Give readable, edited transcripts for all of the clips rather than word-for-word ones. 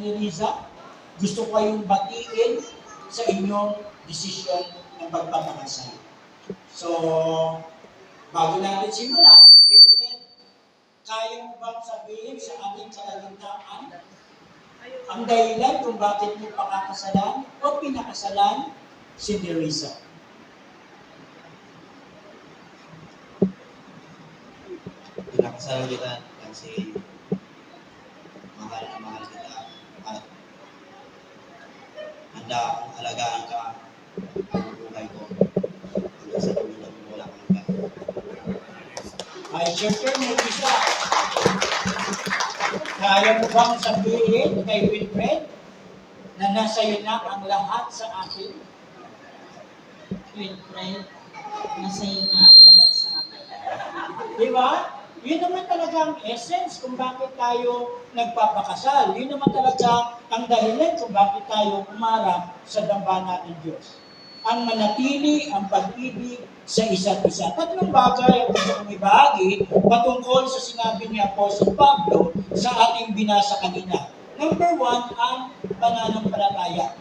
ni Riza, gusto ko kayong batiin sa inyong desisyon ng pagpapakasal. So, bago natin simulan, kaya mo bang sabihin sa ating kalagitnaan ang dahilan kung bakit mo pakakasalan o pinakasalan si Riza? Pinakasalan kita kasi mahal na mahal kita at handa akong alagaan ka ang buhay ko hanggang sa dulo ng wala kang hanggan. Ay, siyempre, Riza, kaya mo bang sabihin kay Wilfred na nasa iyo na ang lahat sa akin? Wilfred, nasa iyo na ang lahat sa akin. Di ba? Yun naman talaga ang essence kung bakit tayo nagpapakasal. Yun naman talaga ang dahilan kung bakit tayo umarap sa dambana ng Diyos. Ang manatili, ang pag-ibig sa isa't isa. Tatlong bagay ang gusto kong ibahagi patungkol sa sinabi ni Apostol Pablo sa ating binasa kanina. Number 1, ang pananampalataya.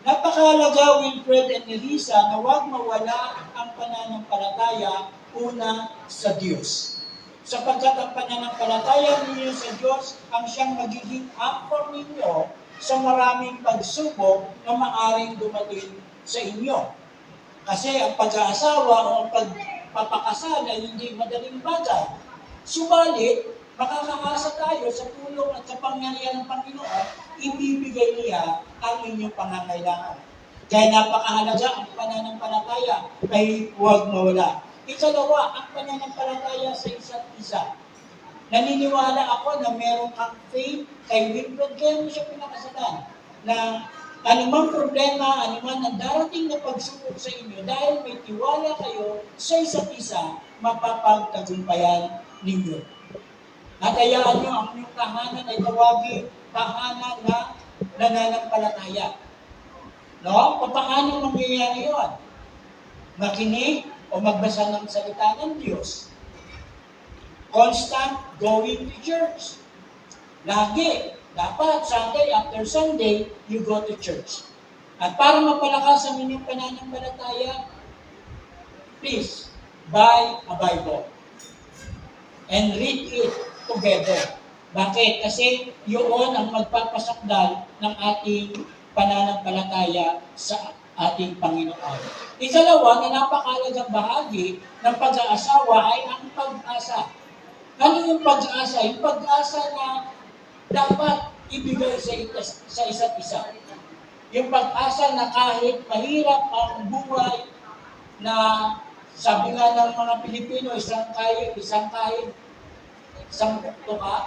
Napakahalaga, Wilfred and Elisa, na huwag mawala ang pananampalataya una sa Diyos. Sapagkat ang pananampalataya ninyo sa Diyos ang siyang magiging anchor ninyo sa maraming pagsubok na maaring dumating sa inyo. Kasi ang pag-aasawa o ang pagpapakasal ay hindi madaling bagay. Subalit, makakaasa tayo sa tulong at kapangyarihan ng Panginoon, ibibigay niya ang inyong pangangailangan. Kaya napakahalaga ang pananampalataya ay huwag mawala. Ikalawa, ang pananampalataya sa isa't isa. Naniniwala ako na meron kang faith kay Wilfred, kaya mo siya pinakasalan. Na anumang problema, anuman ang darating na pagsubok sa inyo, dahil may tiwala kayo sa isa't isa, mapapagtagumpayan ninyo. At hayaan nyo ang inyong tahanan ay tawagin tahanan na nananampalataya. No? Paano mangyayari yun? Makinig o magbasa ng salita ng Diyos. Constant going to church. Lagi. Dapat Sunday after Sunday, you go to church. At para mapalakas ang inyong pananampalataya, please, buy a Bible. And read it together. Bakit? Kasi yun ang magpapasakdal ng ating pananampalataya sa ating Panginoon. Ikalawa, na napakahalagang bahagi ng pag-aasawa ay ang pag-asa. Ano yung pag-asa? Yung pag-asa na dapat ibigay sa isa't isa. Yung pag-asa na kahit mahirap ang buhay, na sabi nga ng mga Pilipino, isang tuka.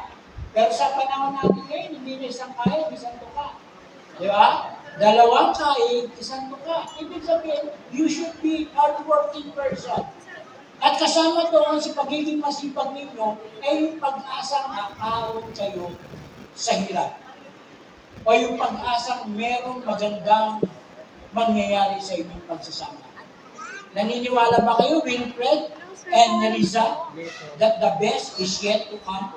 Pero sa panahon natin ngayon, hindi na isang kahit, isang tuka. Di ba? Dalawang kahit, isang tuka. Ibig sabihin, you should be hardworking person. At kasama doon sa pagiging masipag ninyo ay yung pag-asang akaroon kayo sa hirap. O yung pag-asang merong magandang mangyayari sa inyong pagsasama. Naniniwala ba kayo, Wilfred and Riza, that the best is yet to come?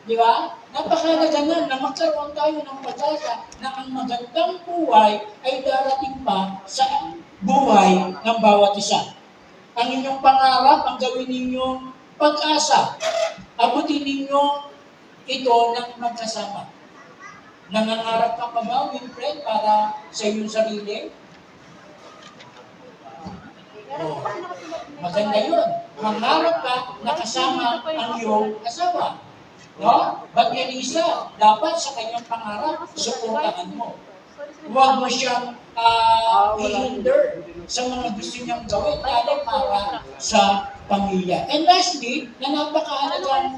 Di ba? Napakahalaga na magkaroon tayo ng pag-asa na ang magandang buhay ay darating pa sa buhay ng bawat isa. Ang inyong pangarap, ang gawin ninyong pag-asa. Abutin ninyo ito ng magkasama. Nangangarap ka pa ba, Wilfred, para sa iyong sarili? Oh, maganda yun. Mangarap ka na kasama ang iyong asawa. No? But Elisa, dapat sa kanyang pangarap, suportahan mo. Huwag mo siyang i-hinder sa mga gusto niyang gawin, lalo para sa pamilya. And lastly, na napakahalagang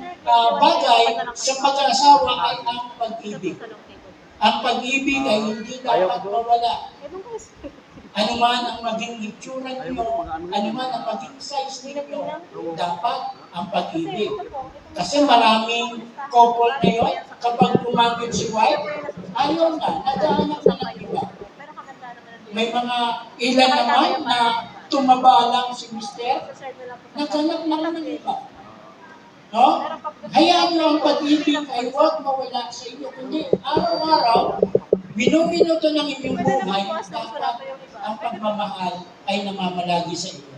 bagay sa pag-aasawa ay ang pag-ibig. Ang pag-ibig ay hindi dapat mawala. Ano man ang maging itsura niyo, ano man ang maging size niyo, dapat ang pag-ibig. Kasi maraming couple ngayon, kapag umagit si wife, ayaw na, naghahanap na ng iba. May mga ilan naman na tumaba lang si mister, naghanap na ng iba. No? Hayaan nyo ang pag-ibig ay huwag mawala sa inyo, kundi araw-araw araw-araw, minuminuto ng inyong buhay, dapat ang pagmamahal ay namamalagi sa inyo.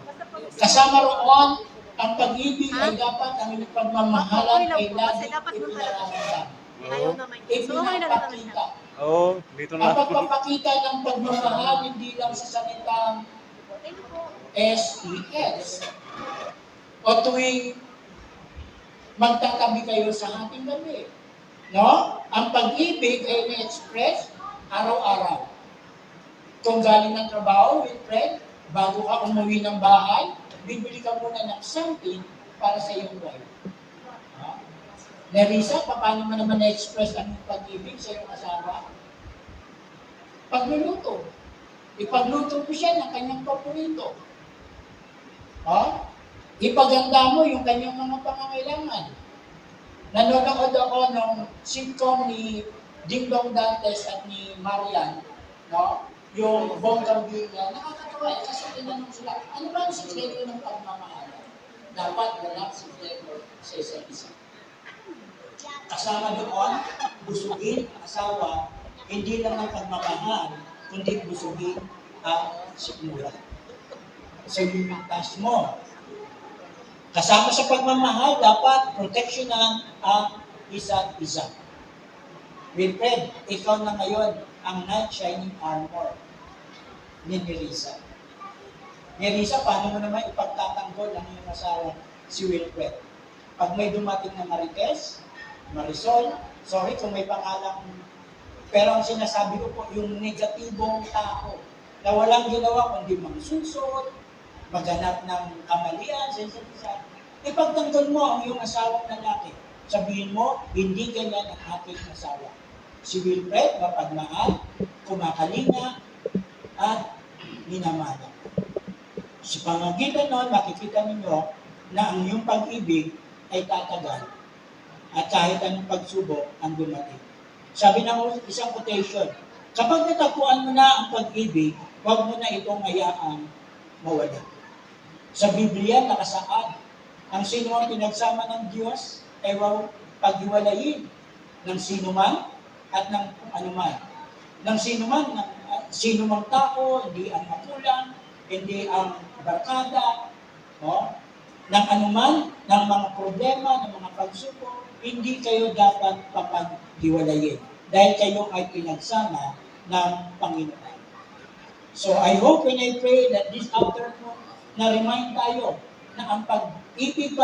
Kasama roon, ang pag-ibig ay dapat ang inyong pagmamahalan ay lagi ipinararamdam. Ipinapakita. Oo, dito Ang na. pagpapakita ng pagmamahal hindi lang sa salitang SES o tuwing magtatabi kayo sa ating gabi. No? Ang pag-ibig ay na-express araw-araw. Kung galing ng trabaho, with friend, bago ka umuwi ng bahay, bibili ka muna ng something para sa iyong wife. Ha? Nerissa, paano mo naman na-express ang pag-ibig sa iyong asawa? Pagluluto. Ipagluto mo siya ng kanyang paborito. Ha? Ipaganda mo yung kanyang mga pangangailangan. Nanonood ako ng sitcom ni Ding Dong Dantes at ni Marian, no? Yung Bonggang Villa. Nakakatawa kasi tinanong sila, ano ba ang sikreto ng pagmamahal? Dapat walang sikreto sa isa't isa. Kasama doon, busugin ang asawa, hindi lang ang pagmamahal, kundi busugin ang sikmura. So, imintas mo. Kasama sa pagmamahal, dapat proteksyonan ang isa't isa. Wilfred, ikaw na ngayon ang knight shining armor ni Nerissa. Nerissa, paano mo naman ipagtatanggol ang iyong asawa si Wilfred? Pag may dumating na Marites, Marisol, sorry kung may pangalang, pero ang sinasabi ko po, yung negatibong tao na walang ginawa kundi mangsusot, maghanap ng kamalian, sensitisan. Ipagtanggol mo ang iyong asawang lalaki. Sabihin mo, hindi ganyan ang aking asawa. Si Wilfred, mapagmahal, kumakalinga, at minamahal. Sa pamagitan nun, makikita ninyo na ang iyong pag-ibig ay tatagal at kahit anong pagsubok ang dumating. Sabi ng isang quotation, kapag natagpuan mo na ang pag-ibig, huwag mo na itong hayaang mawala. Sa Biblia, nakasaad, ang sino ang pinagsama ng Diyos ay huwag paghiwalayin ng sino man at ng anuman. Ng sino man, sino mang tao, hindi ang magulang, hindi ang barkada, no? Ng anuman, ng mga problema, ng mga pagsubok, hindi kayo dapat papaghiwalayin dahil kayo ay pinagsama ng Panginoon. So I hope and I pray that this afternoon na-remind tayo na ang pag-ibig